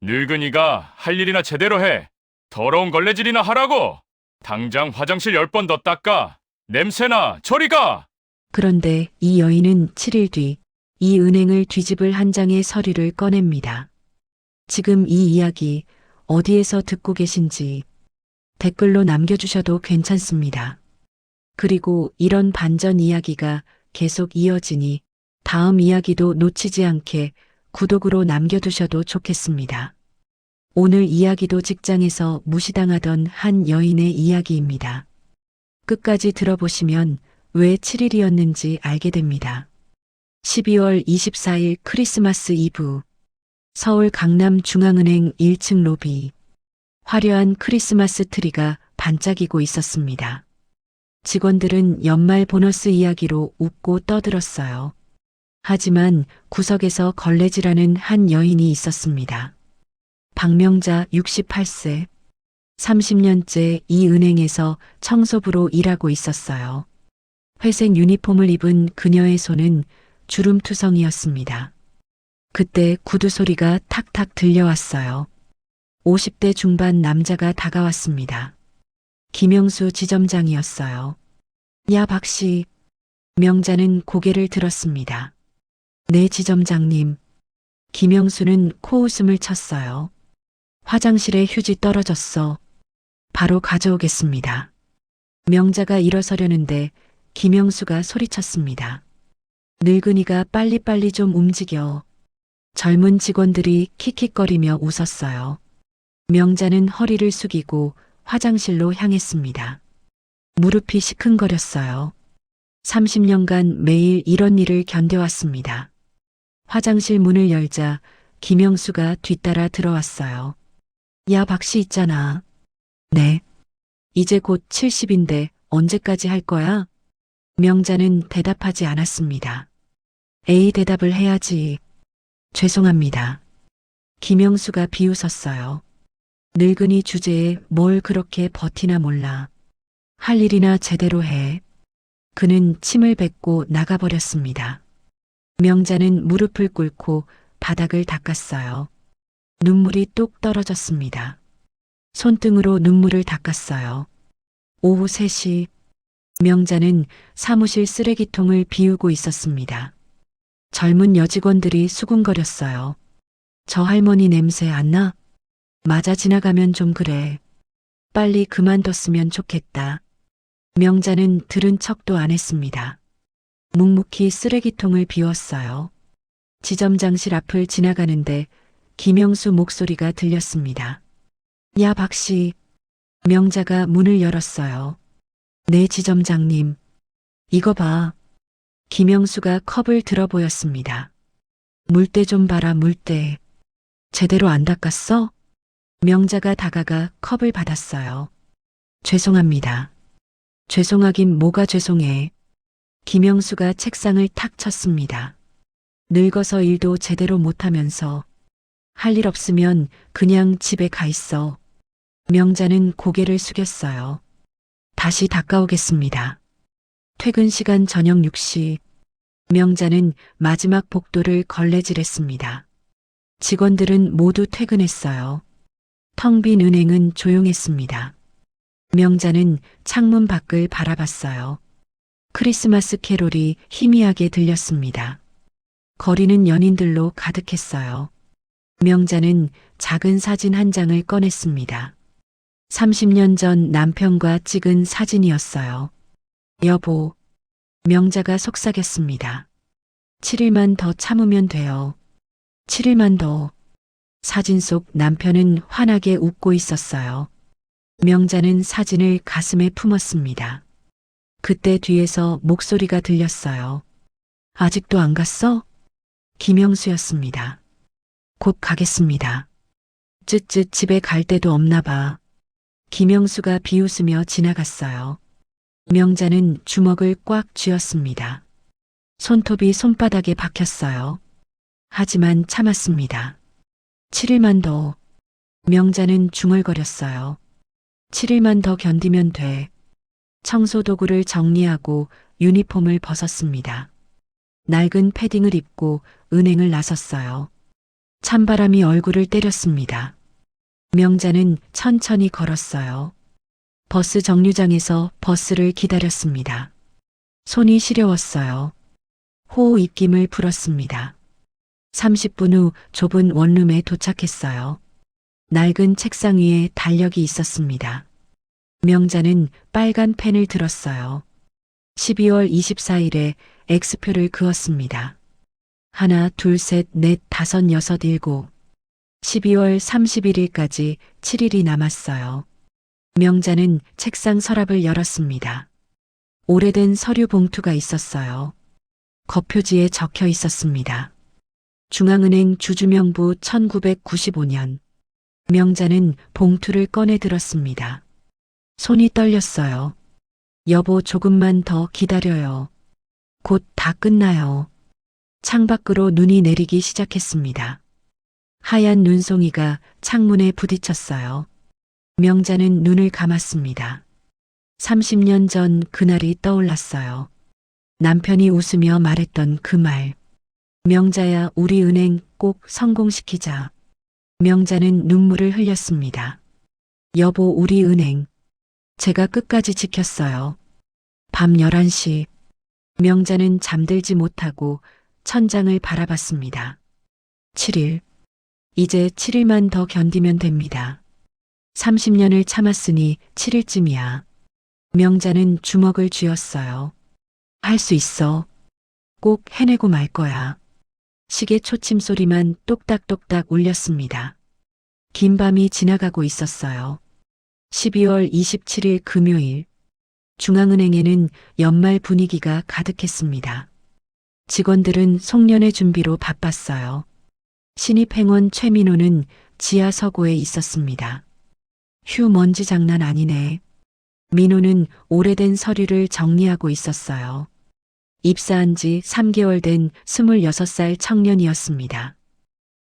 늙은이가 할 일이나 제대로 해. 더러운 걸레질이나 하라고. 당장 화장실 10번 더 닦아. 냄새나, 저리 가! 그런데 이 여인은 7일 뒤 이 은행을 뒤집을 한 장의 서류를 꺼냅니다. 지금 이 이야기 어디에서 듣고 계신지 댓글로 남겨주셔도 괜찮습니다. 그리고 이런 반전 이야기가 계속 이어지니 다음 이야기도 놓치지 않게 구독으로 남겨두셔도 좋겠습니다. 오늘 이야기도 직장에서 무시당하던 한 여인의 이야기입니다. 끝까지 들어보시면 왜 7일이었는지 알게 됩니다. 12월 24일 크리스마스 이브 서울 강남중앙은행 1층 로비 화려한 크리스마스 트리가 반짝이고 있었습니다. 직원들은 연말 보너스 이야기로 웃고 떠들었어요. 하지만 구석에서 걸레질하는 한 여인이 있었습니다. 박명자 68세. 30년째 이 은행에서 청소부로 일하고 있었어요. 회색 유니폼을 입은 그녀의 손은 주름투성이었습니다. 그때 구두 소리가 탁탁 들려왔어요. 50대 중반 남자가 다가왔습니다. 김영수 지점장이었어요. 야, 박씨. 명자는 고개를 들었습니다. 네, 지점장님. 김영수는 코웃음을 쳤어요. 화장실에 휴지 떨어졌어. 바로 가져오겠습니다. 명자가 일어서려는데 김영수가 소리쳤습니다. 늙은이가 빨리빨리 좀 움직여. 젊은 직원들이 킥킥거리며 웃었어요. 명자는 허리를 숙이고 화장실로 향했습니다. 무릎이 시큰거렸어요. 30년간 매일 이런 일을 견뎌왔습니다. 화장실 문을 열자 김영수가 뒤따라 들어왔어요. 야, 박씨 있잖아. 네. 이제 곧 70인데 언제까지 할 거야? 명자는 대답하지 않았습니다. 에이, 대답을 해야지. 죄송합니다. 김영수가 비웃었어요. 늙은이 주제에 뭘 그렇게 버티나 몰라. 할 일이나 제대로 해. 그는 침을 뱉고 나가버렸습니다. 명자는 무릎을 꿇고 바닥을 닦았어요. 눈물이 뚝 떨어졌습니다. 손등으로 눈물을 닦았어요. 오후 3시 명자는 사무실 쓰레기통을 비우고 있었습니다. 젊은 여직원들이 수군거렸어요. 저 할머니 냄새 안 나? 맞아, 지나가면 좀 그래. 빨리 그만뒀으면 좋겠다. 명자는 들은 척도 안 했습니다. 묵묵히 쓰레기통을 비웠어요. 지점장실 앞을 지나가는데 김영수 목소리가 들렸습니다. 야, 박씨. 명자가 문을 열었어요. 네, 지점장님. 이거 봐. 김영수가 컵을 들어 보였습니다. 물때 좀 봐라, 물때. 제대로 안 닦았어? 명자가 다가가 컵을 받았어요. 죄송합니다. 죄송하긴 뭐가 죄송해. 김영수가 책상을 탁 쳤습니다. 늙어서 일도 제대로 못하면서 할 일 없으면 그냥 집에 가 있어. 명자는 고개를 숙였어요. 다시 닦아오겠습니다. 퇴근 시간 저녁 6시. 명자는 마지막 복도를 걸레질했습니다. 직원들은 모두 퇴근했어요. 텅 빈 은행은 조용했습니다. 명자는 창문 밖을 바라봤어요. 크리스마스 캐롤이 희미하게 들렸습니다. 거리는 연인들로 가득했어요. 명자는 작은 사진 한 장을 꺼냈습니다. 30년 전 남편과 찍은 사진이었어요. 여보, 명자가 속삭였습니다. 7일만 더 참으면 돼요. 7일만 더. 사진 속 남편은 환하게 웃고 있었어요. 명자는 사진을 가슴에 품었습니다. 그때 뒤에서 목소리가 들렸어요. 아직도 안 갔어? 김영수였습니다. 곧 가겠습니다. 쯧쯧, 집에 갈 데도 없나 봐. 김영수가 비웃으며 지나갔어요. 명자는 주먹을 꽉 쥐었습니다. 손톱이 손바닥에 박혔어요. 하지만 참았습니다. 7일만 더. 명자는 중얼거렸어요. 7일만 더 견디면 돼. 청소도구를 정리하고 유니폼을 벗었습니다. 낡은 패딩을 입고 은행을 나섰어요. 찬바람이 얼굴을 때렸습니다. 명자는 천천히 걸었어요. 버스 정류장에서 버스를 기다렸습니다. 손이 시려웠어요. 호호 입김을 불었습니다. 30분 후 좁은 원룸에 도착했어요. 낡은 책상 위에 달력이 있었습니다. 명자는 빨간 펜을 들었어요. 12월 24일에 X표를 그었습니다. 하나, 둘, 셋, 넷, 다섯, 여섯, 일곱. 12월 31일까지 7일이 남았어요. 명자는 책상 서랍을 열었습니다. 오래된 서류 봉투가 있었어요. 거표지에 적혀 있었습니다. 중앙은행 주주명부 1995년. 명자는 봉투를 꺼내 들었습니다. 손이 떨렸어요. 여보, 조금만 더 기다려요. 곧 다 끝나요. 창밖으로 눈이 내리기 시작했습니다. 하얀 눈송이가 창문에 부딪혔어요. 명자는 눈을 감았습니다. 30년 전 그날이 떠올랐어요. 남편이 웃으며 말했던 그 말. 명자야, 우리 은행 꼭 성공시키자. 명자는 눈물을 흘렸습니다. 여보, 우리 은행. 제가 끝까지 지켰어요. 밤 11시. 명자는 잠들지 못하고 천장을 바라봤습니다. 7일. 이제 7일만 더 견디면 됩니다. 30년을 참았으니 7일쯤이야. 명자는 주먹을 쥐었어요. 할 수 있어. 꼭 해내고 말 거야. 시계 초침 소리만 똑딱똑딱 울렸습니다. 긴 밤이 지나가고 있었어요. 12월 27일 금요일. 중앙은행에는 연말 분위기가 가득했습니다. 직원들은 송년회 준비로 바빴어요. 신입행원 최민호는 지하 서고에 있었습니다. 휴, 먼지 장난 아니네. 민호는 오래된 서류를 정리하고 있었어요. 입사한 지 3개월 된 26살 청년이었습니다.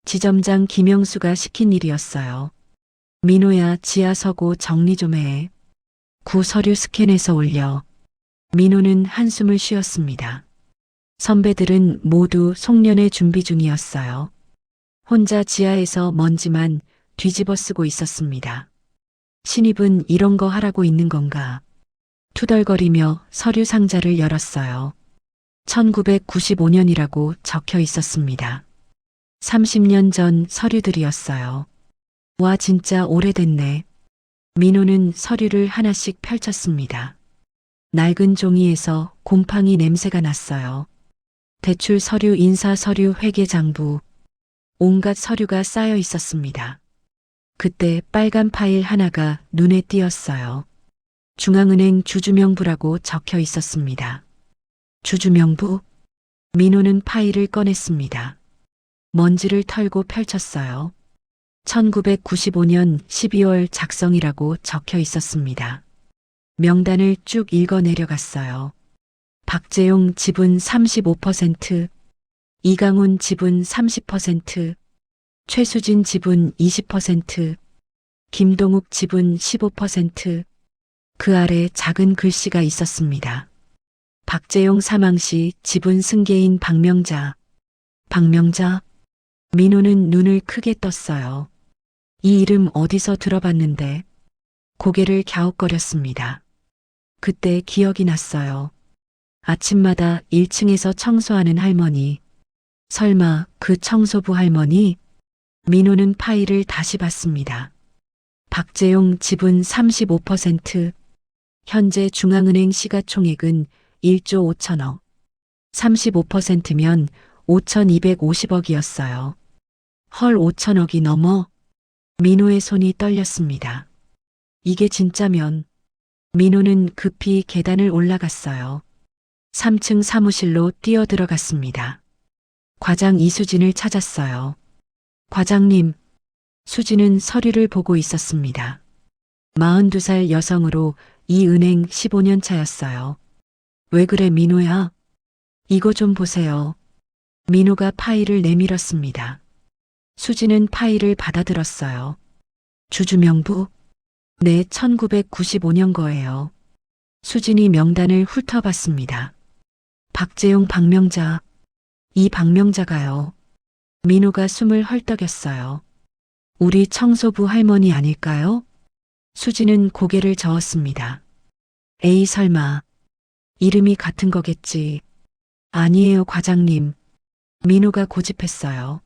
지점장 김영수가 시킨 일이었어요. 민호야, 지하 서고 정리 좀 해. 구 서류 스캔해서 올려. 민호는 한숨을 쉬었습니다. 선배들은 모두 송년회 준비 중이었어요. 혼자 지하에서 먼지만 뒤집어 쓰고 있었습니다. 신입은 이런 거 하라고 있는 건가? 투덜거리며 서류 상자를 열었어요. 1995년이라고 적혀 있었습니다. 30년 전 서류들이었어요. 와, 진짜 오래됐네. 민호는 서류를 하나씩 펼쳤습니다. 낡은 종이에서 곰팡이 냄새가 났어요. 대출 서류, 인사 서류, 회계 장부. 온갖 서류가 쌓여 있었습니다. 그때 빨간 파일 하나가 눈에 띄었어요. 중앙은행 주주명부라고 적혀 있었습니다. 주주명부? 민호는 파일을 꺼냈습니다. 먼지를 털고 펼쳤어요. 1995년 12월 작성이라고 적혀 있었습니다. 명단을 쭉 읽어 내려갔어요. 박재용 지분 35%, 이강훈 지분 30%, 최수진 지분 20%, 김동욱 지분 15%, 그 아래 작은 글씨가 있었습니다. 박재용 사망 시 지분 승계인 박명자. 박명자? 민호는 눈을 크게 떴어요. 이 이름 어디서 들어봤는데. 고개를 갸웃거렸습니다. 그때 기억이 났어요. 아침마다 1층에서 청소하는 할머니. 설마 그 청소부 할머니? 민호는 파일을 다시 봤습니다. 박재용 지분 35%, 현재 중앙은행 시가총액은 1조 5천억. 35%면 5,250억이었어요. 헐, 5천억이 넘어? 민호의 손이 떨렸습니다. 이게 진짜면. 민호는 급히 계단을 올라갔어요. 3층 사무실로 뛰어들어갔습니다. 과장 이수진을 찾았어요. 과장님. 수진은 서류를 보고 있었습니다. 42살 여성으로 이 은행 15년 차였어요. 왜 그래, 민호야? 이거 좀 보세요. 민호가 파일을 내밀었습니다. 수진은 파일을 받아들었어요. 주주명부? 네, 1995년 거예요. 수진이 명단을 훑어봤습니다. 박재용, 박명자. 이 박명자가요. 민호가 숨을 헐떡였어요. 우리 청소부 할머니 아닐까요? 수지는 고개를 저었습니다. 에이 설마 이름이 같은 거겠지. 아니에요 과장님. 민호가 고집했어요.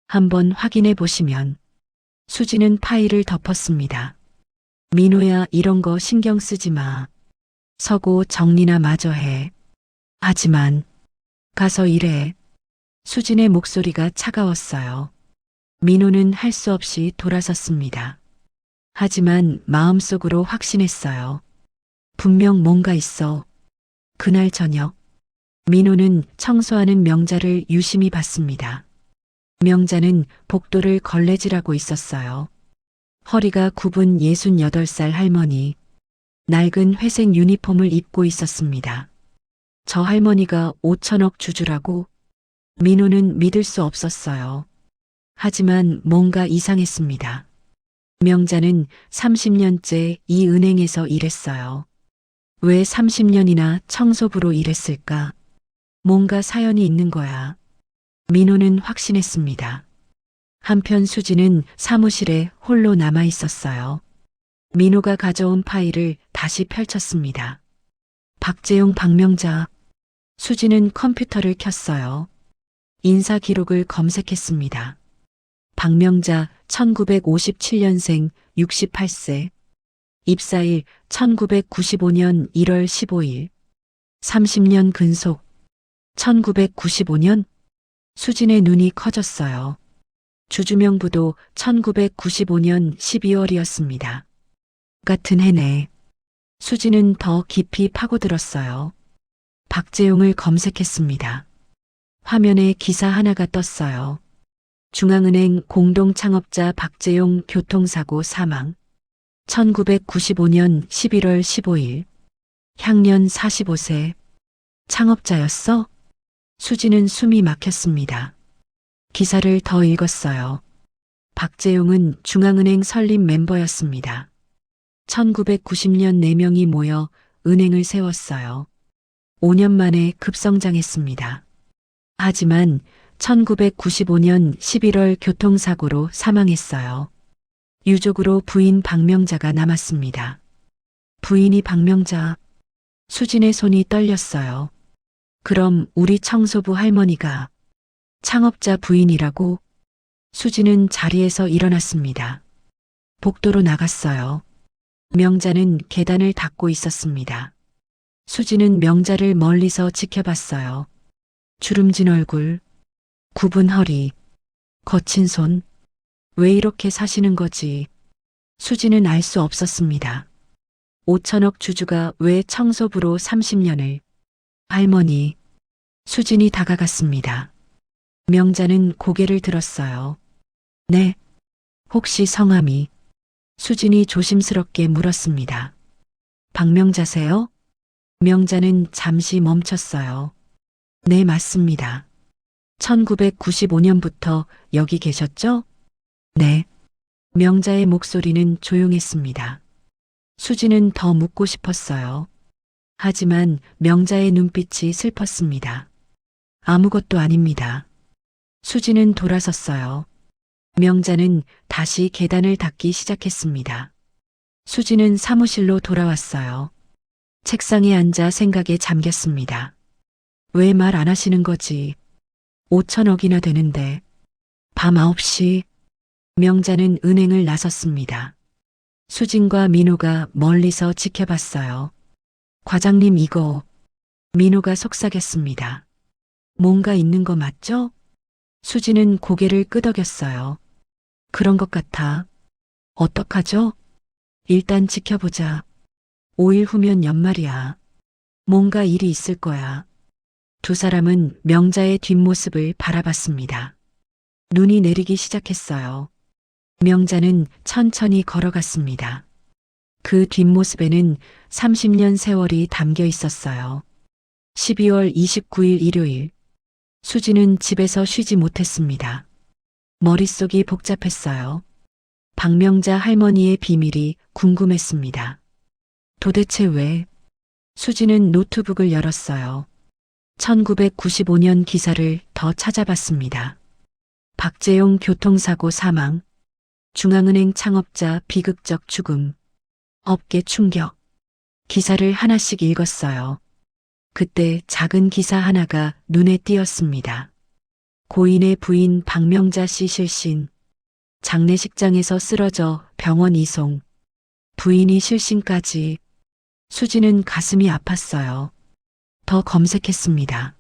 한번 확인해 보시면. 수지는 파일을 덮었습니다. 민호야 이런 거 신경 쓰지 마. 서고 정리나 마저 해. 하지만 가서 일해. 수진의 목소리가 차가웠어요. 민호는 할 수 없이 돌아섰습니다. 하지만 마음속으로 확신했어요. 분명 뭔가 있어. 그날 저녁 민호는 청소하는 명자를 유심히 봤습니다. 명자는 복도를 걸레질하고 있었어요. 허리가 굽은 68살 할머니. 낡은 회색 유니폼을 입고 있었습니다. 저 할머니가 5천억 주주라고? 민호는 믿을 수 없었어요. 하지만 뭔가 이상했습니다. 명자는 30년째 이 은행에서 일했어요. 왜 30년이나 청소부로 일했을까? 뭔가 사연이 있는 거야. 민호는 확신했습니다. 한편 수지는 사무실에 홀로 남아 있었어요. 민호가 가져온 파일을 다시 펼쳤습니다. 박재용 박명자. 수지는 컴퓨터를 켰어요. 인사 기록을 검색했습니다. 박명자 1957년생 68세. 입사일 1995년 1월 15일. 30년 근속. 1995년? 수진의 눈이 커졌어요. 주주명부도 1995년 12월이었습니다. 같은 해네. 수진은 더 깊이 파고들었어요. 박재용을 검색했습니다. 화면에 기사 하나가 떴어요. 중앙은행 공동창업자 박재용 교통사고 사망. 1995년 11월 15일. 향년 45세. 창업자였어? 수지는 숨이 막혔습니다. 기사를 더 읽었어요. 박재용은 중앙은행 설립 멤버였습니다. 1990년 4명이 모여 은행을 세웠어요. 5년 만에 급성장했습니다. 하지만 1995년 11월 교통사고로 사망했어요. 유족으로 부인 박명자가 남았습니다. 부인이 박명자. 수진의 손이 떨렸어요. 그럼 우리 청소부 할머니가 창업자 부인이라고? 수진은 자리에서 일어났습니다. 복도로 나갔어요. 명자는 계단을 닦고 있었습니다. 수진은 명자를 멀리서 지켜봤어요. 주름진 얼굴, 굽은 허리, 거친 손. 왜 이렇게 사시는 거지? 수진은 알 수 없었습니다. 5천억 주주가 왜 청소부로 30년을? 할머니. 수진이 다가갔습니다. 명자는 고개를 들었어요. 네. 혹시 성함이? 수진이 조심스럽게 물었습니다. 박명자세요? 명자는 잠시 멈췄어요. 네, 맞습니다. 1995년부터 여기 계셨죠? 네. 명자의 목소리는 조용했습니다. 수지는 더 묻고 싶었어요. 하지만 명자의 눈빛이 슬펐습니다. 아무것도 아닙니다. 수지는 돌아섰어요. 명자는 다시 계단을 닦기 시작했습니다. 수지는 사무실로 돌아왔어요. 책상에 앉아 생각에 잠겼습니다. 왜 말 안 하시는 거지? 5천억이나 되는데. 밤 9시 명자는 은행을 나섰습니다. 수진과 민호가 멀리서 지켜봤어요. 과장님 이거. 민호가 속삭였습니다. 뭔가 있는 거 맞죠? 수진은 고개를 끄덕였어요. 그런 것 같아. 어떡하죠? 일단 지켜보자. 5일 후면 연말이야. 뭔가 일이 있을 거야. 두 사람은 명자의 뒷모습을 바라봤습니다. 눈이 내리기 시작했어요. 명자는 천천히 걸어갔습니다. 그 뒷모습에는 30년 세월이 담겨 있었어요. 12월 29일 일요일. 수지는 집에서 쉬지 못했습니다. 머릿속이 복잡했어요. 박명자 할머니의 비밀이 궁금했습니다. 도대체 왜? 수지는 노트북을 열었어요. 1995년 기사를 더 찾아봤습니다. 박재용 교통사고 사망. 중앙은행 창업자 비극적 죽음. 업계 충격. 기사를 하나씩 읽었어요. 그때 작은 기사 하나가 눈에 띄었습니다. 고인의 부인 박명자 씨 실신. 장례식장에서 쓰러져 병원 이송. 부인이 실신까지. 수지는 가슴이 아팠어요. 더 검색했습니다.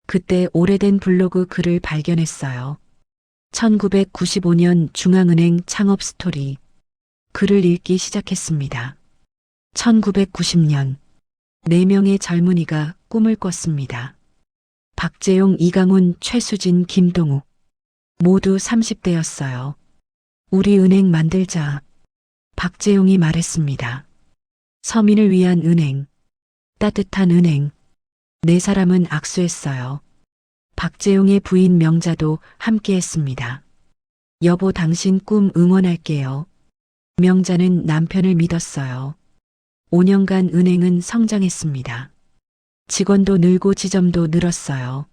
그때 오래된 블로그 글을 발견했어요. 1995년 중앙은행 창업 스토리. 글을 읽기 시작했습니다. 1990년 4명의 젊은이가 꿈을 꿨습니다. 박재용, 이강훈, 최수진, 김동욱. 모두 30대였어요. 우리 은행 만들자. 박재용이 말했습니다. 서민을 위한 은행. 따뜻한 은행. 네 사람은 악수했어요. 박재용의 부인 명자도 함께했습니다. 여보, 당신 꿈 응원할게요. 명자는 남편을 믿었어요. 5년간 은행은 성장했습니다. 직원도 늘고 지점도 늘었어요.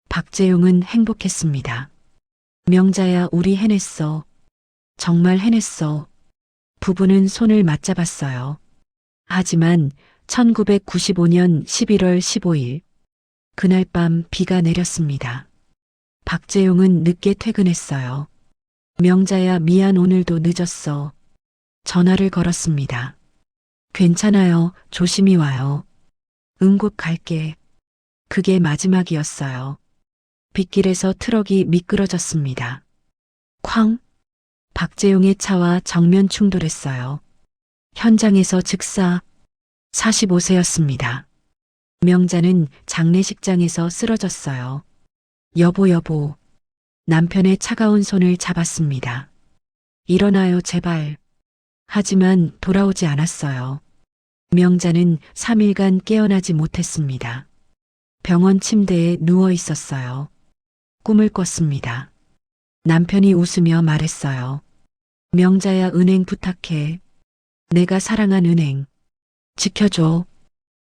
박재용은 행복했습니다. 명자야, 우리 해냈어. 정말 해냈어. 부부는 손을 맞잡았어요. 하지만 1995년 11월 15일 그날 밤 비가 내렸습니다. 박재용은 늦게 퇴근했어요. 명자야, 미안, 오늘도 늦었어. 전화를 걸었습니다. 괜찮아요. 조심히 와요. 곧 갈게. 그게 마지막이었어요. 빗길에서 트럭이 미끄러졌습니다. 쾅! 박재용의 차와 정면 충돌했어요. 현장에서 즉사. 45세였습니다. 명자는 장례식장에서 쓰러졌어요. 여보. 남편의 차가운 손을 잡았습니다. 일어나요, 제발. 하지만 돌아오지 않았어요. 명자는 3일간 깨어나지 못했습니다. 병원 침대에 누워 있었어요. 꿈을 꿨습니다. 남편이 웃으며 말했어요. 명자야, 은행 부탁해. 내가 사랑한 은행. 지켜줘.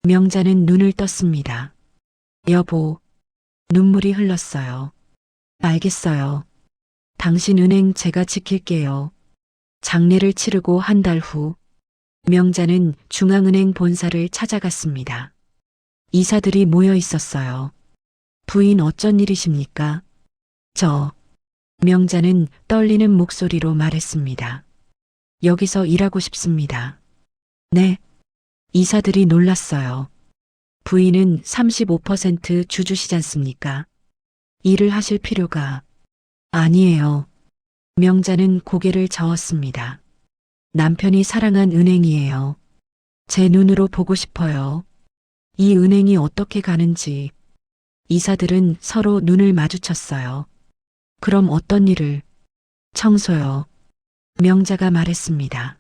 명자는 눈을 떴습니다. 여보. 눈물이 흘렀어요. 알겠어요. 당신 은행 제가 지킬게요. 장례를 치르고 한 달 후 명자는 중앙은행 본사를 찾아갔습니다. 이사들이 모여 있었어요. 부인, 어쩐 일이십니까? 명자는 떨리는 목소리로 말했습니다. 여기서 일하고 싶습니다. 네. 이사들이 놀랐어요. 부인은 35% 주주시지 않습니까? 일을 하실 필요가. 아니에요. 명자는 고개를 저었습니다. 남편이 사랑한 은행이에요. 제 눈으로 보고 싶어요. 이 은행이 어떻게 가는지. 이사들은 서로 눈을 마주쳤어요. 그럼 어떤 일을? 청소요. 명자가 말했습니다.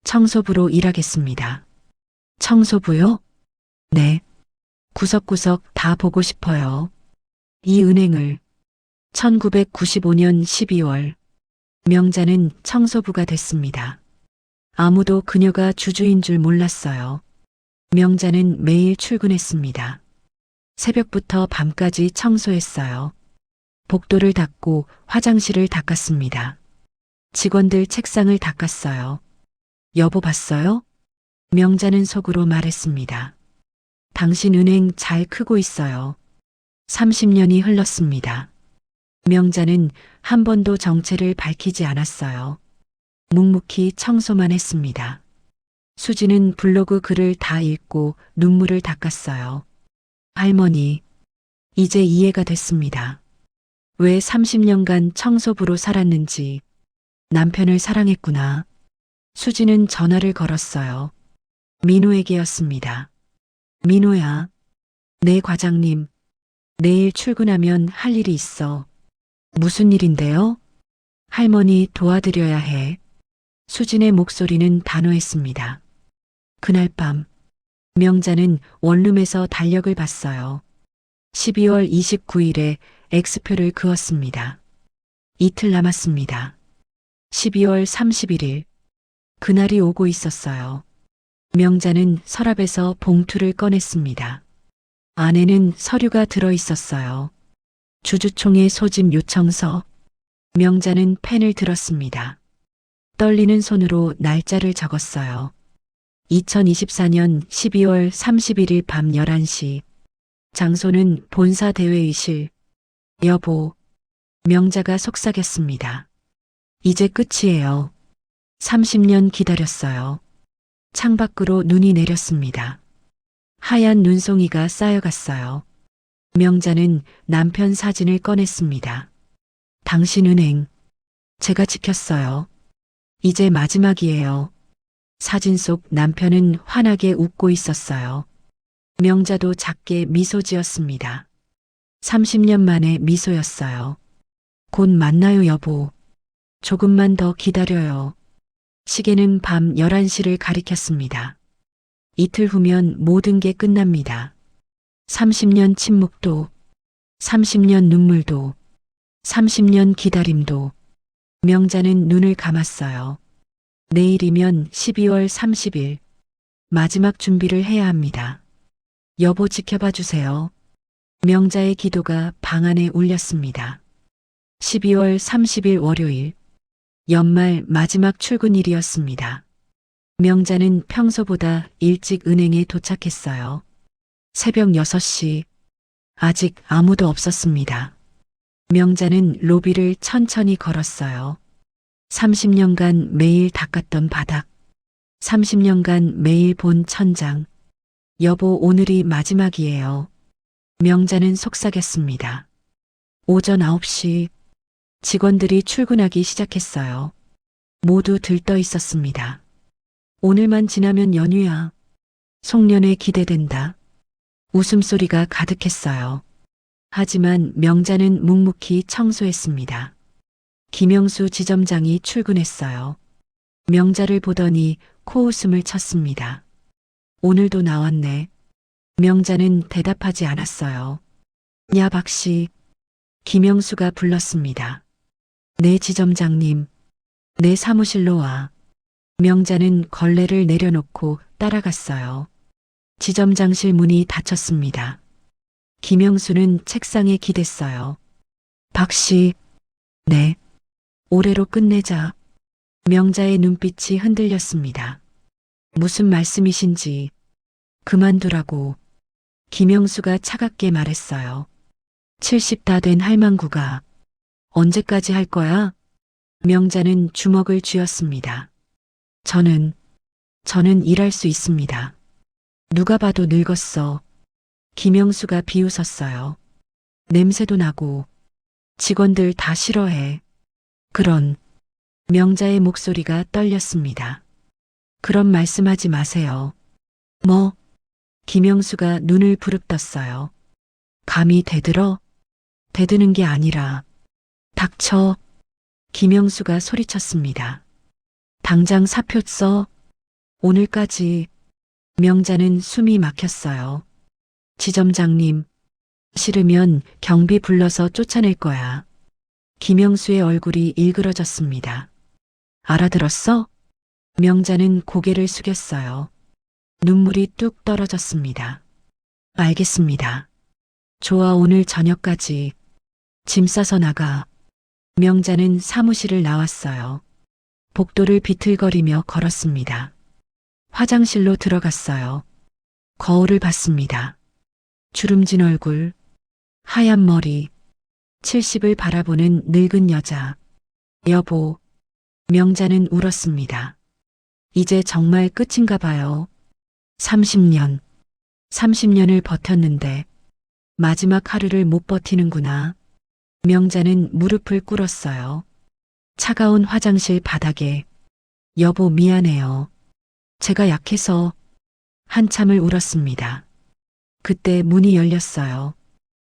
청소부로 일하겠습니다. 청소부요? 네. 구석구석 다 보고 싶어요. 이 은행을. 1995년 12월 명자는 청소부가 됐습니다. 아무도 그녀가 주주인 줄 몰랐어요. 명자는 매일 출근했습니다. 새벽부터 밤까지 청소했어요. 복도를 닦고 화장실을 닦았습니다. 직원들 책상을 닦았어요. 여보, 봤어요? 명자는 속으로 말했습니다. 당신 은행 잘 크고 있어요. 30년이 흘렀습니다. 명자는 한 번도 정체를 밝히지 않았어요. 묵묵히 청소만 했습니다. 수지는 블로그 글을 다 읽고 눈물을 닦았어요. 할머니, 이제 이해가 됐습니다. 왜 30년간 청소부로 살았는지. 남편을 사랑했구나. 수지는 전화를 걸었어요. 민호에게였습니다. 민호야. 네, 과장님. 내일 출근하면 할 일이 있어. 무슨 일인데요? 할머니 도와드려야 해. 수진의 목소리는 단호했습니다. 그날 밤 명자는 원룸에서 달력을 봤어요. 12월 29일에 X표를 그었습니다. 이틀 남았습니다. 12월 31일 그날이 오고 있었어요. 명자는 서랍에서 봉투를 꺼냈습니다. 안에는 서류가 들어 있었어요. 주주총회 소집 요청서, 명자는 펜을 들었습니다. 떨리는 손으로 날짜를 적었어요. 2024년 12월 31일 밤 11시. 장소는 본사 대회의실. 여보. 명자가 속삭였습니다. 이제 끝이에요. 30년 기다렸어요. 창밖으로 눈이 내렸습니다. 하얀 눈송이가 쌓여갔어요. 명자는 남편 사진을 꺼냈습니다. 당신 은행. 제가 지켰어요. 이제 마지막이에요. 사진 속 남편은 환하게 웃고 있었어요. 명자도 작게 미소 지었습니다. 30년 만에 미소였어요. 곧 만나요, 여보. 조금만 더 기다려요. 시계는 밤 11시를 가리켰습니다. 이틀 후면 모든 게 끝납니다. 30년 침묵도, 30년 눈물도, 30년 기다림도. 명자는 눈을 감았어요. 내일이면 12월 30일. 마지막 준비를 해야 합니다. 여보 지켜봐 주세요. 명자의 기도가 방 안에 울렸습니다. 12월 30일 월요일. 연말 마지막 출근일이었습니다. 명자는 평소보다 일찍 은행에 도착했어요. 새벽 6시. 아직 아무도 없었습니다. 명자는 로비를 천천히 걸었어요. 30년간 매일 닦았던 바닥. 30년간 매일 본 천장. 여보, 오늘이 마지막이에요. 명자는 속삭였습니다. 오전 9시. 직원들이 출근하기 시작했어요. 모두 들떠 있었습니다. 오늘만 지나면 연휴야. 송년회 기대된다. 웃음소리가 가득했어요. 하지만 명자는 묵묵히 청소했습니다. 김영수 지점장이 출근했어요. 명자를 보더니 코웃음을 쳤습니다. 오늘도 나왔네. 명자는 대답하지 않았어요. 야, 박씨. 김영수가 불렀습니다. 네, 지점장님. 내 사무실로 와. 명자는 걸레를 내려놓고 따라갔어요. 지점장실 문이 닫혔습니다. 김영수는 책상에 기댔어요. 박씨. 네. 올해로 끝내자. 명자의 눈빛이 흔들렸습니다. 무슨 말씀이신지. 그만두라고. 김영수가 차갑게 말했어요. 70 다 된 할망구가 언제까지 할 거야? 명자는 주먹을 쥐었습니다. 저는 일할 수 있습니다. 누가 봐도 늙었어. 김영수가 비웃었어요. 냄새도 나고 직원들 다 싫어해. 그런. 명자의 목소리가 떨렸습니다. 그런 말씀하지 마세요. 뭐? 김영수가 눈을 부릅떴어요. 감히 대들어? 대드는 게 아니라. 닥쳐. 김영수가 소리쳤습니다. 당장 사표 써. 오늘까지. 명자는 숨이 막혔어요. 지점장님. 싫으면 경비 불러서 쫓아낼 거야. 김영수의 얼굴이 일그러졌습니다. 알아들었어? 명자는 고개를 숙였어요. 눈물이 뚝 떨어졌습니다. 알겠습니다. 좋아, 오늘 저녁까지. 짐 싸서 나가. 명자는 사무실을 나왔어요. 복도를 비틀거리며 걸었습니다. 화장실로 들어갔어요. 거울을 봤습니다. 주름진 얼굴, 하얀 머리, 70을 바라보는 늙은 여자. 여보. 명자는 울었습니다. 이제 정말 끝인가 봐요. 30년. 30년을 버텼는데 마지막 하루를 못 버티는구나. 명자는 무릎을 꿇었어요. 차가운 화장실 바닥에. 여보, 미안해요. 제가 약해서. 한참을 울었습니다. 그때 문이 열렸어요.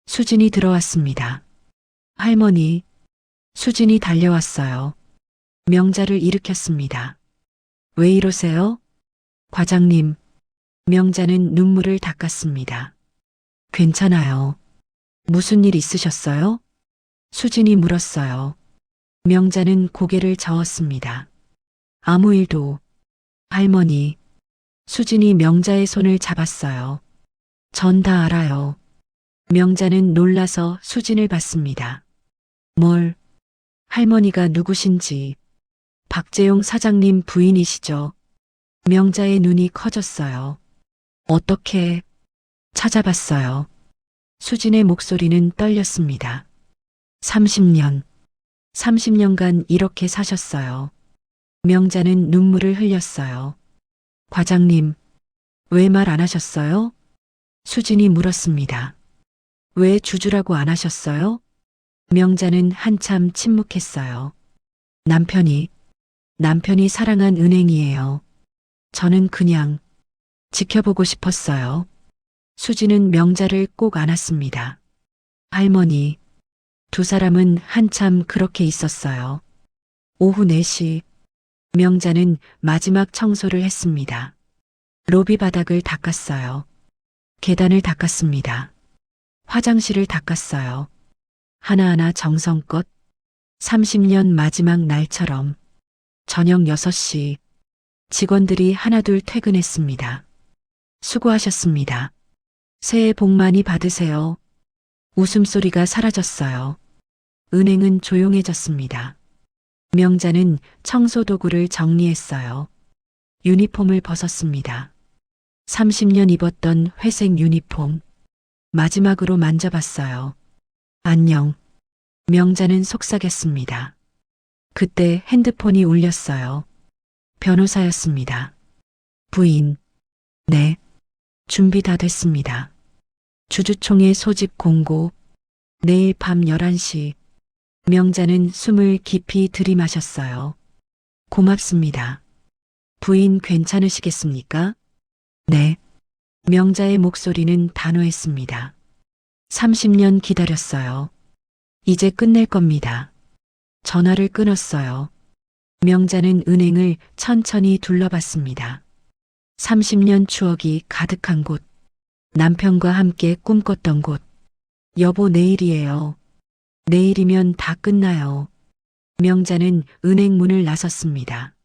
수진이 들어왔습니다. 할머니. 수진이 달려왔어요. 명자를 일으켰습니다. 왜 이러세요? 과장님. 명자는 눈물을 닦았습니다. 괜찮아요. 무슨 일 있으셨어요? 수진이 물었어요. 명자는 고개를 저었습니다. 아무 일도. 할머니. 수진이 명자의 손을 잡았어요. 전 다 알아요. 명자는 놀라서 수진을 봤습니다. 뭘? 할머니가 누구신지. 박재용 사장님 부인이시죠? 명자의 눈이 커졌어요. 어떻게 찾아봤어요? 수진의 목소리는 떨렸습니다. 30년. 30년간 이렇게 사셨어요. 명자는 눈물을 흘렸어요. 과장님, 왜 말 안 하셨어요? 수진이 물었습니다. 왜 주주라고 안 하셨어요? 명자는 한참 침묵했어요. 남편이 사랑한 은행이에요. 저는 그냥 지켜보고 싶었어요. 수진은 명자를 꼭 안았습니다. 할머니, 두 사람은 한참 그렇게 있었어요. 오후 4시, 명자는 마지막 청소를 했습니다. 로비 바닥을 닦았어요. 계단을 닦았습니다. 화장실을 닦았어요. 하나하나 정성껏 30년 마지막 날처럼. 저녁 6시 직원들이 하나둘 퇴근했습니다. 수고하셨습니다. 새해 복 많이 받으세요. 웃음소리가 사라졌어요. 은행은 조용해졌습니다. 명자는 청소도구를 정리했어요. 유니폼을 벗었습니다. 30년 입었던 회색 유니폼. 마지막으로 만져봤어요. 안녕. 명자는 속삭였습니다. 그때 핸드폰이 울렸어요. 변호사였습니다. 부인. 네. 준비 다 됐습니다. 주주총회 소집 공고. 내일 밤 11시. 명자는 숨을 깊이 들이마셨어요. 고맙습니다. 부인 괜찮으시겠습니까? 네. 명자의 목소리는 단호했습니다. 30년 기다렸어요. 이제 끝낼 겁니다. 전화를 끊었어요. 명자는 은행을 천천히 둘러봤습니다. 30년 추억이 가득한 곳. 남편과 함께 꿈꿨던 곳. 여보, 내일이에요. 내일이면 다 끝나요. 명자는 은행 문을 나섰습니다.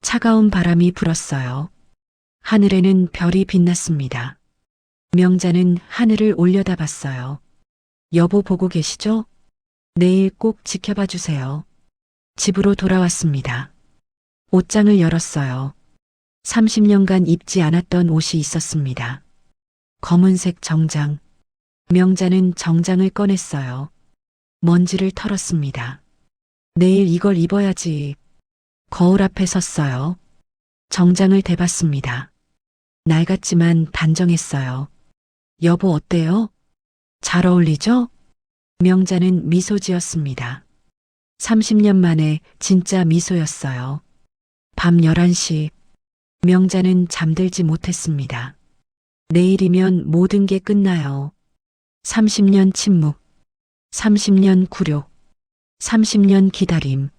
차가운 바람이 불었어요. 하늘에는 별이 빛났습니다. 명자는 하늘을 올려다봤어요. 여보 보고 계시죠? 내일 꼭 지켜봐 주세요. 집으로 돌아왔습니다. 옷장을 열었어요. 30년간 입지 않았던 옷이 있었습니다. 검은색 정장. 명자는 정장을 꺼냈어요. 먼지를 털었습니다. 내일 이걸 입어야지. 거울 앞에 섰어요. 정장을 대봤습니다. 낡았지만 단정했어요. 여보 어때요? 잘 어울리죠? 명자는 미소 지었습니다. 30년 만에 진짜 미소였어요. 밤 11시. 명자는 잠들지 못했습니다. 내일이면 모든 게 끝나요. 30년 침묵. 30년 굴욕. 30년 기다림.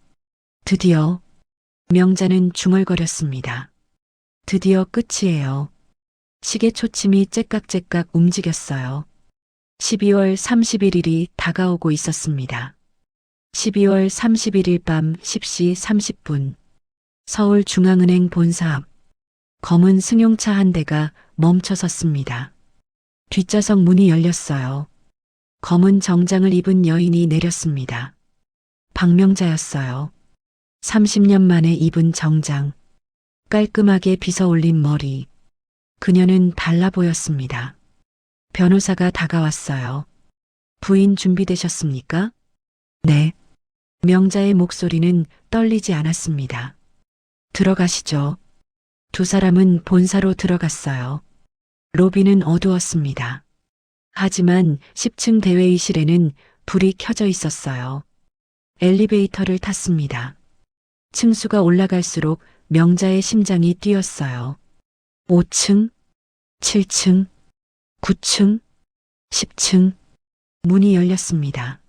드디어. 명자는 중얼거렸습니다. 드디어 끝이에요. 시계 초침이 째깍째깍 움직였어요. 12월 31일이 다가오고 있었습니다. 12월 31일 밤 10시 30분. 서울중앙은행 본사 앞. 검은 승용차 한 대가 멈춰 섰습니다. 뒷좌석 문이 열렸어요. 검은 정장을 입은 여인이 내렸습니다. 박명자였어요. 30년 만에 입은 정장. 깔끔하게 빗어올린 머리. 그녀는 달라 보였습니다. 변호사가 다가왔어요. 부인 준비되셨습니까? 네. 명자의 목소리는 떨리지 않았습니다. 들어가시죠. 두 사람은 본사로 들어갔어요. 로비는 어두웠습니다. 하지만 10층 대회의실에는 불이 켜져 있었어요. 엘리베이터를 탔습니다. 층수가 올라갈수록 명자의 심장이 뛰었어요. 5층, 7층, 9층, 10층. 문이 열렸습니다.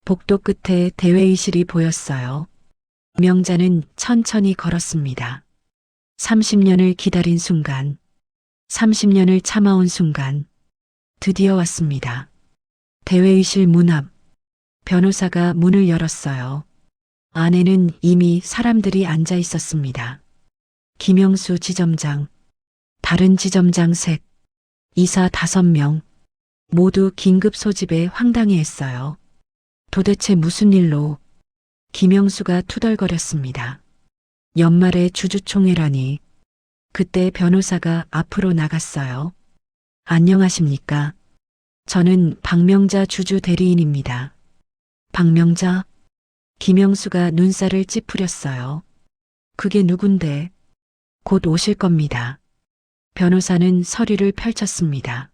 복도 끝에 대회의실이 보였어요. 명자는 천천히 걸었습니다. 30년을 기다린 순간, 30년을 참아온 순간, 드디어 왔습니다. 대회의실 문 앞, 변호사가 문을 열었어요. 안에는 이미 사람들이 앉아 있었습니다. 김영수 지점장, 다른 지점장 셋, 이사 5명, 모두 긴급 소집에 황당해했어요. 도대체 무슨 일로? 김영수가 투덜거렸습니다. 연말에 주주총회라니. 그때 변호사가 앞으로 나갔어요. 안녕하십니까? 저는 박명자 주주 대리인입니다. 박명자? 김영수가 눈살을 찌푸렸어요. 그게 누군데? 곧 오실 겁니다. 변호사는 서류를 펼쳤습니다.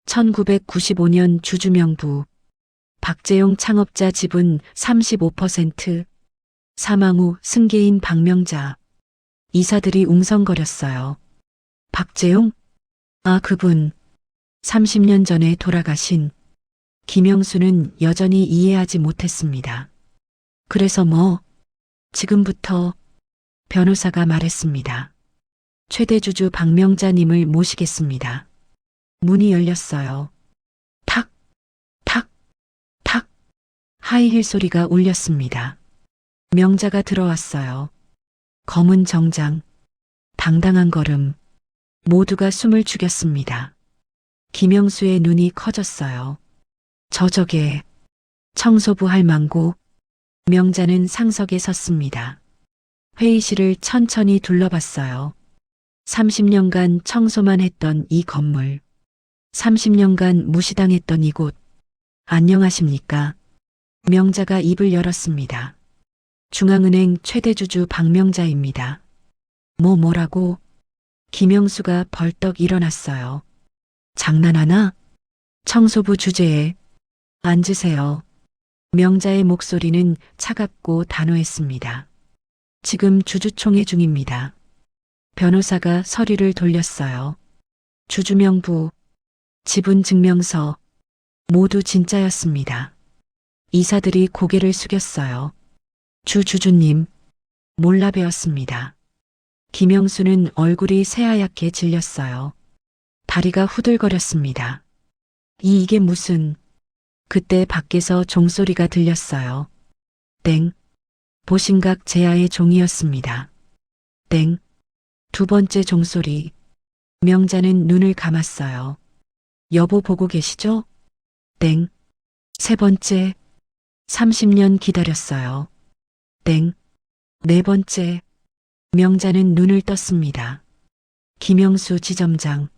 1995년 주주명부. 박재용 창업자 지분 35%. 사망 후 승계인 박명자. 이사들이 웅성거렸어요. 박재용? 아, 그분. 30년 전에 돌아가신. 김영수는 여전히 이해하지 못했습니다. 그래서 뭐? 지금부터 변호사가 말했습니다. 최대 주주 박명자님을 모시겠습니다. 문이 열렸어요. 탁, 탁, 탁. 하이힐 소리가 울렸습니다. 명자가 들어왔어요. 검은 정장, 당당한 걸음. 모두가 숨을 죽였습니다. 김영수의 눈이 커졌어요. 저게 청소부 할망구. 명자는 상석에 섰습니다. 회의실을 천천히 둘러봤어요. 30년간 청소만 했던 이 건물. 30년간 무시당했던 이곳. 안녕하십니까? 명자가 입을 열었습니다. 중앙은행 최대주주 박명자입니다. 뭐라고? 김영수가 벌떡 일어났어요. 장난하나? 청소부 주제에. 앉으세요. 명자의 목소리는 차갑고 단호했습니다. 지금 주주총회 중입니다. 변호사가 서류를 돌렸어요. 주주명부, 지분증명서, 모두 진짜였습니다. 이사들이 고개를 숙였어요. 주주님, 몰라 배웠습니다. 김영수는 얼굴이 새하얗게 질렸어요. 다리가 후들거렸습니다. 이게 무슨... 그때 밖에서 종소리가 들렸어요. 땡. 보신각 제아의 종이었습니다. 땡. 두 번째 종소리. 명자는 눈을 감았어요. 여보 보고 계시죠? 땡. 세 번째. 30년 기다렸어요. 땡. 네 번째. 명자는 눈을 떴습니다. 김영수 지점장.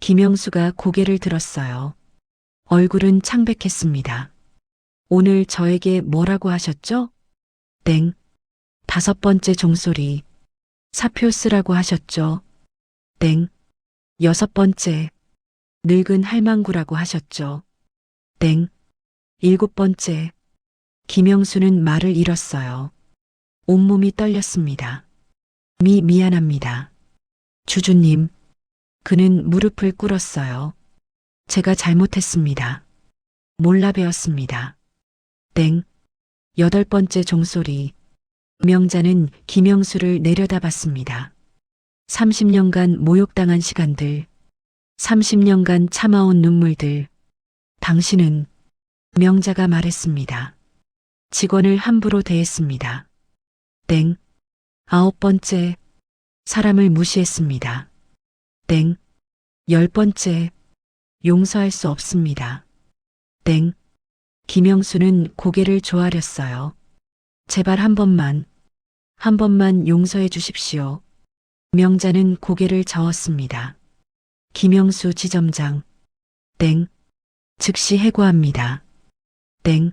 김영수가 고개를 들었어요. 얼굴은 창백했습니다. 오늘 저에게 뭐라고 하셨죠? 땡. 다섯 번째 종소리. 사표 쓰라고 하셨죠? 땡. 여섯 번째. 늙은 할망구라고 하셨죠? 땡. 일곱 번째. 김영수는 말을 잃었어요. 온몸이 떨렸습니다. 미안합니다. 주주님. 그는 무릎을 꿇었어요. 제가 잘못했습니다. 몰라 배웠습니다. 땡. 여덟 번째 종소리. 명자는 김영수를 내려다봤습니다. 30년간 모욕당한 시간들. 30년간 참아온 눈물들. 당신은 명자가 말했습니다. 직원을 함부로 대했습니다. 땡. 아홉 번째. 사람을 무시했습니다. 땡. 열 번째. 용서할 수 없습니다. 땡. 김영수는 고개를 조아렸어요. 제발 한 번만 용서해 주십시오. 명자는 고개를 저었습니다. 김영수 지점장. 땡. 즉시 해고합니다. 땡.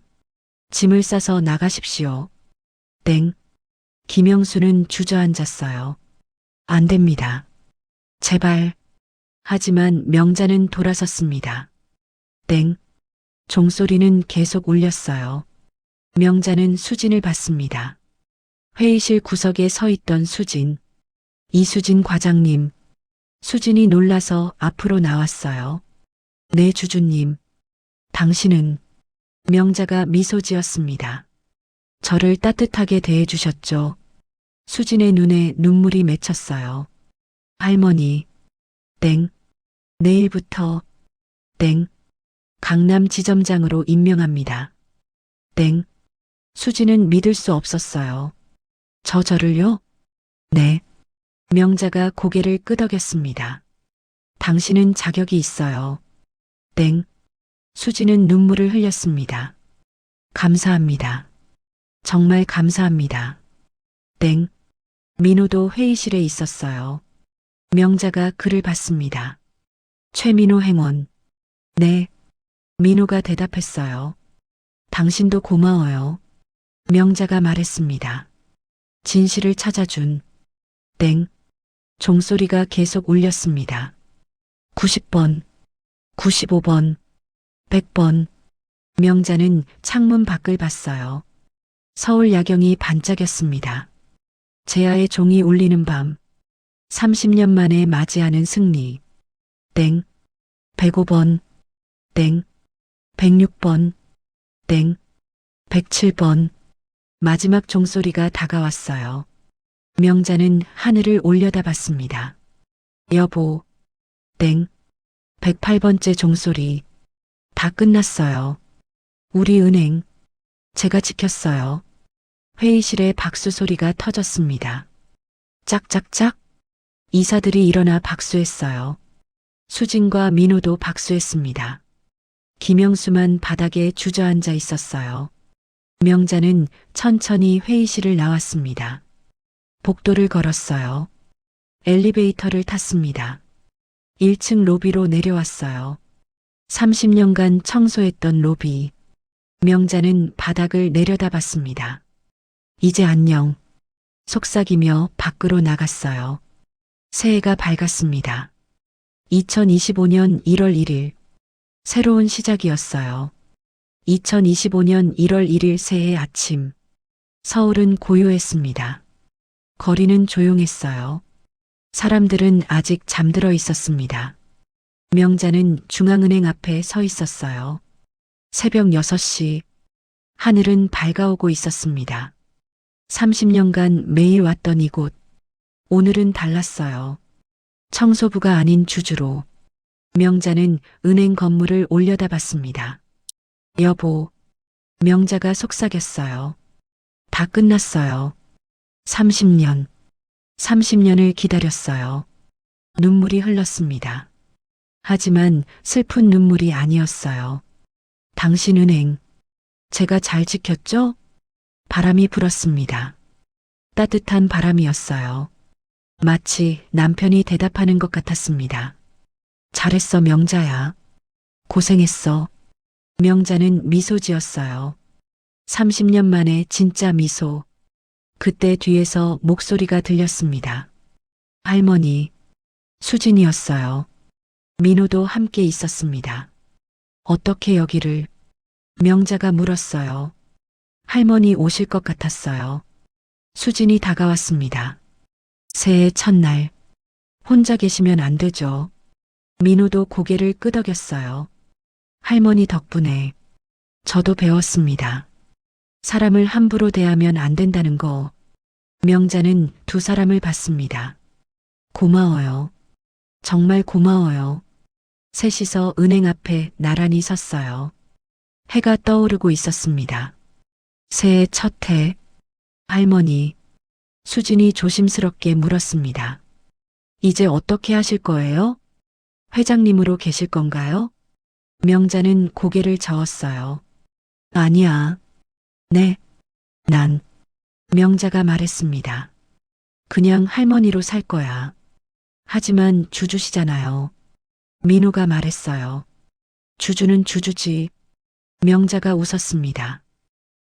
짐을 싸서 나가십시오. 땡. 김영수는 주저앉았어요. 안 됩니다. 제발. 하지만 명자는 돌아섰습니다. 땡. 종소리는 계속 울렸어요. 명자는 수진을 봤습니다. 회의실 구석에 서 있던 수진. 이수진 과장님. 수진이 놀라서 앞으로 나왔어요. 네, 주주님. 당신은... 명자가 미소 지었습니다. 저를 따뜻하게 대해주셨죠. 수진의 눈에 눈물이 맺혔어요. 할머니. 땡. 내일부터. 땡. 강남 지점장으로 임명합니다. 땡. 수진은 믿을 수 없었어요. 저를요? 네. 명자가 고개를 끄덕였습니다. 당신은 자격이 있어요. 땡. 수진은 눈물을 흘렸습니다. 감사합니다. 정말 감사합니다. 땡. 민호도 회의실에 있었어요. 명자가 글을 받습니다. 최민호 행원. 네. 민호가 대답했어요. 당신도 고마워요. 명자가 말했습니다. 진실을 찾아준. 땡. 종소리가 계속 울렸습니다. 90번, 95번, 100번. 명자는 창문 밖을 봤어요. 서울 야경이 반짝였습니다. 제아의 종이 울리는 밤. 30년 만에 맞이하는 승리. 땡. 105번. 땡. 106번. 땡. 107번. 마지막 종소리가 다가왔어요. 명자는 하늘을 올려다봤습니다. 여보. 땡. 108번째 종소리. 다 끝났어요. 우리 은행. 제가 지켰어요. 회의실에 박수 소리가 터졌습니다. 짝짝짝. 이사들이 일어나 박수했어요. 수진과 민호도 박수했습니다. 김영수만 바닥에 주저앉아 있었어요. 명자는 천천히 회의실을 나왔습니다. 복도를 걸었어요. 엘리베이터를 탔습니다. 1층 로비로 내려왔어요. 30년간 청소했던 로비. 명자는 바닥을 내려다봤습니다. 이제 안녕. 속삭이며 밖으로 나갔어요. 새해가 밝았습니다. 2025년 1월 1일. 새로운 시작이었어요. 2025년 1월 1일 새해 아침. 서울은 고요했습니다. 거리는 조용했어요. 사람들은 아직 잠들어 있었습니다. 명자는 중앙은행 앞에 서 있었어요. 새벽 6시. 하늘은 밝아오고 있었습니다. 30년간 매일 왔던 이곳. 오늘은 달랐어요. 청소부가 아닌 주주로. 명자는 은행 건물을 올려다봤습니다. 여보. 명자가 속삭였어요. 다 끝났어요. 30년. 30년을 기다렸어요. 눈물이 흘렀습니다. 하지만 슬픈 눈물이 아니었어요. 당신 은행. 제가 잘 지켰죠? 바람이 불었습니다. 따뜻한 바람이었어요. 마치 남편이 대답하는 것 같았습니다. 잘했어, 명자야. 고생했어. 명자는 미소 지었어요. 30년 만에 진짜 미소. 그때 뒤에서 목소리가 들렸습니다. 할머니. 수진이었어요. 민호도 함께 있었습니다. 어떻게 여기를? 명자가 물었어요. 할머니 오실 것 같았어요. 수진이 다가왔습니다. 새해 첫날. 혼자 계시면 안 되죠. 민호도 고개를 끄덕였어요. 할머니 덕분에 저도 배웠습니다. 사람을 함부로 대하면 안 된다는 거. 명자는 두 사람을 봤습니다. 고마워요. 정말 고마워요. 셋이서 은행 앞에 나란히 섰어요. 해가 떠오르고 있었습니다. 새해 첫 해. 할머니. 수진이 조심스럽게 물었습니다. 이제 어떻게 하실 거예요? 회장님으로 계실 건가요? 명자는 고개를 저었어요. 아니야. 네. 난. 명자가 말했습니다. 그냥 할머니로 살 거야. 하지만 주주시잖아요. 민호가 말했어요. 주주는 주주지. 명자가 웃었습니다.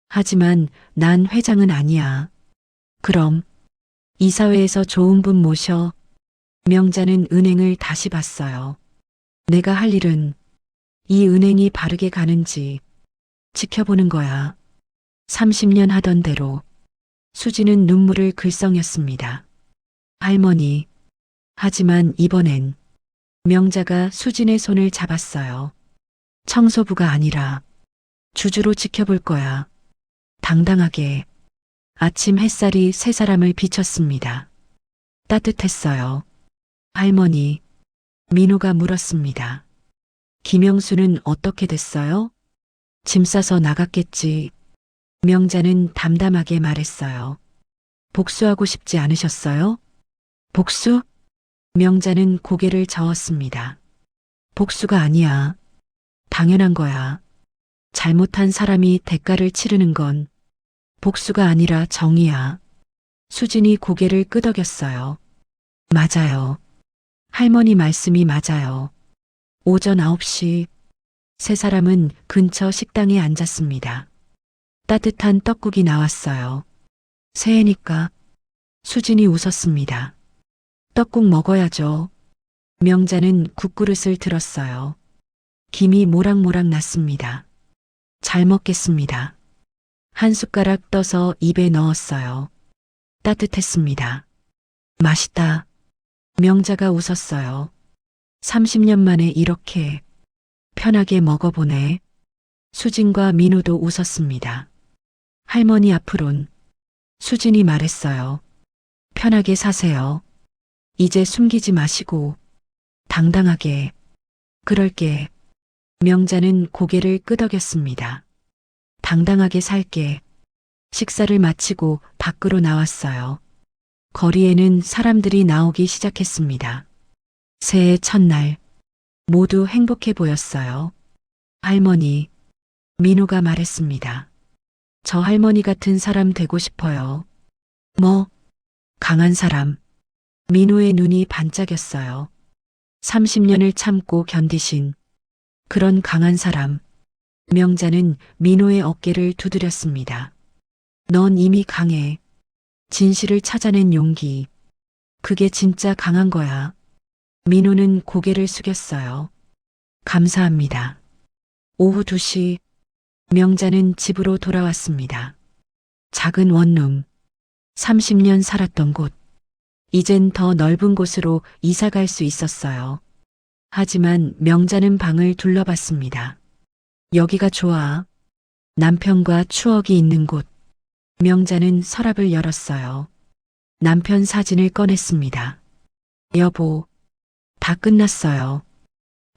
하지만 난 회장은 아니야. 그럼 이사회에서 좋은 분 모셔. 명자는 은행을 다시 봤어요. 내가 할 일은 이 은행이 바르게 가는지 지켜보는 거야. 30년 하던 대로. 수지는 눈물을 글썽였습니다. 할머니. 하지만 이번엔 명자가 수진의 손을 잡았어요. 청소부가 아니라 주주로 지켜볼 거야. 당당하게. 아침 햇살이 세 사람을 비췄습니다. 따뜻했어요. 할머니. 민호가 물었습니다. 김영수는 어떻게 됐어요? 짐 싸서 나갔겠지. 명자는 담담하게 말했어요. 복수하고 싶지 않으셨어요? 복수? 명자는 고개를 저었습니다. 복수가 아니야. 당연한 거야. 잘못한 사람이 대가를 치르는 건 복수가 아니라 정의야. 수진이 고개를 끄덕였어요. 맞아요. 할머니 말씀이 맞아요. 오전 9시 세 사람은 근처 식당에 앉았습니다. 따뜻한 떡국이 나왔어요. 새해니까 수진이 웃었습니다. 떡국 먹어야죠. 명자는 국그릇을 들었어요. 김이 모락모락 났습니다. 잘 먹겠습니다. 한 숟가락 떠서 입에 넣었어요. 따뜻했습니다. 맛있다. 명자가 웃었어요. 30년 만에 이렇게 편하게 먹어보네. 수진과 민우도 웃었습니다. 할머니 앞으론 수진이 말했어요. 편하게 사세요. 이제 숨기지 마시고 당당하게. 그럴게. 명자는 고개를 끄덕였습니다. 당당하게 살게. 식사를 마치고 밖으로 나왔어요. 거리에는 사람들이 나오기 시작했습니다. 새해 첫날 모두 행복해 보였어요. 할머니, 민우가 말했습니다. 저 할머니 같은 사람 되고 싶어요. 뭐? 강한 사람. 민우의 눈이 반짝였어요. 30년을 참고 견디신 그런 강한 사람. 명자는 민우의 어깨를 두드렸습니다. 넌 이미 강해. 진실을 찾아낸 용기. 그게 진짜 강한 거야. 민우는 고개를 숙였어요. 감사합니다. 오후 2시 명자는 집으로 돌아왔습니다. 작은 원룸. 30년 살았던 곳. 이젠 더 넓은 곳으로 이사 갈 수 있었어요. 하지만 명자는 방을 둘러봤습니다. 여기가 좋아. 남편과 추억이 있는 곳. 명자는 서랍을 열었어요. 남편 사진을 꺼냈습니다. 여보, 다 끝났어요.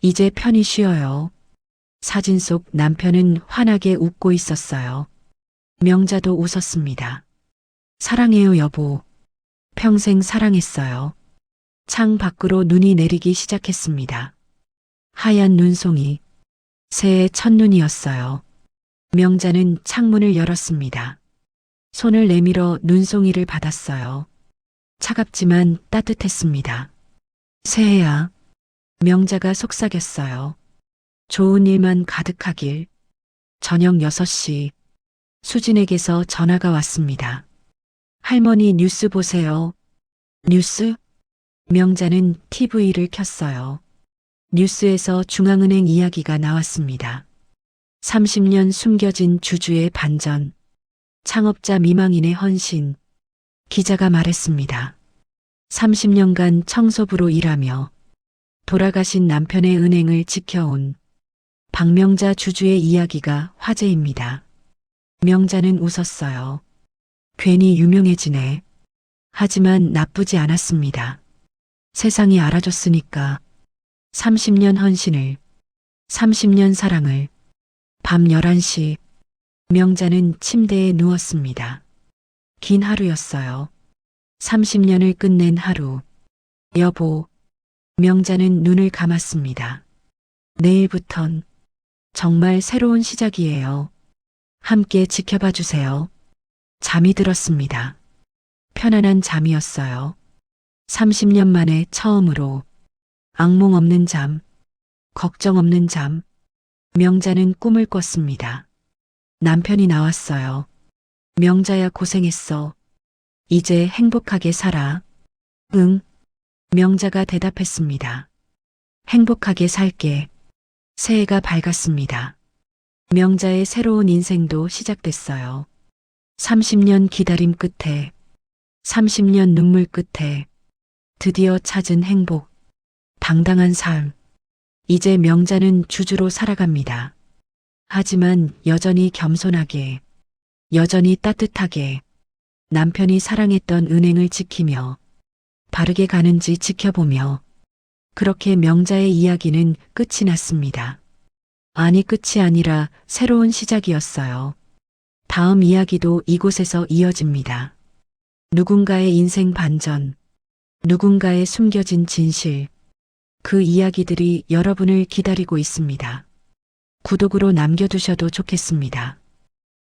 이제 편히 쉬어요. 사진 속 남편은 환하게 웃고 있었어요. 명자도 웃었습니다. 사랑해요, 여보. 평생 사랑했어요. 창 밖으로 눈이 내리기 시작했습니다. 하얀 눈송이. 새해 첫눈이었어요. 명자는 창문을 열었습니다. 손을 내밀어 눈송이를 받았어요. 차갑지만 따뜻했습니다. 새해야. 명자가 속삭였어요. 좋은 일만 가득하길. 저녁 6시. 수진에게서 전화가 왔습니다. 할머니 뉴스 보세요. 뉴스? 명자는 TV를 켰어요. 뉴스에서 중앙은행 이야기가 나왔습니다. 30년 숨겨진 주주의 반전. 창업자 미망인의 헌신. 기자가 말했습니다. 30년간 청소부로 일하며 돌아가신 남편의 은행을 지켜온 박명자 주주의 이야기가 화제입니다. 명자는 웃었어요. 괜히 유명해지네. 하지만 나쁘지 않았습니다. 세상이 알아줬으니까 30년 헌신을, 30년 사랑을. 밤 11시 명자는 침대에 누웠습니다. 긴 하루였어요. 30년을 끝낸 하루. 여보, 명자는 눈을 감았습니다. 내일부턴 정말 새로운 시작이에요. 함께 지켜봐 주세요. 잠이 들었습니다. 편안한 잠이었어요. 30년 만에 처음으로 악몽 없는 잠, 걱정 없는 잠. 명자는 꿈을 꿨습니다. 남편이 나왔어요. 명자야 고생했어. 이제 행복하게 살아. 응. 명자가 대답했습니다. 행복하게 살게. 새해가 밝았습니다. 명자의 새로운 인생도 시작됐어요. 30년 기다림 끝에, 30년 눈물 끝에 드디어 찾은 행복, 당당한 삶. 이제 명자는 주주로 살아갑니다. 하지만 여전히 겸손하게, 여전히 따뜻하게 남편이 사랑했던 은행을 지키며 바르게 가는지 지켜보며. 그렇게 명자의 이야기는 끝이 났습니다. 아니, 끝이 아니라 새로운 시작이었어요. 다음 이야기도 이곳에서 이어집니다. 누군가의 인생 반전, 누군가의 숨겨진 진실. 그 이야기들이 여러분을 기다리고 있습니다. 구독으로 남겨두셔도 좋겠습니다.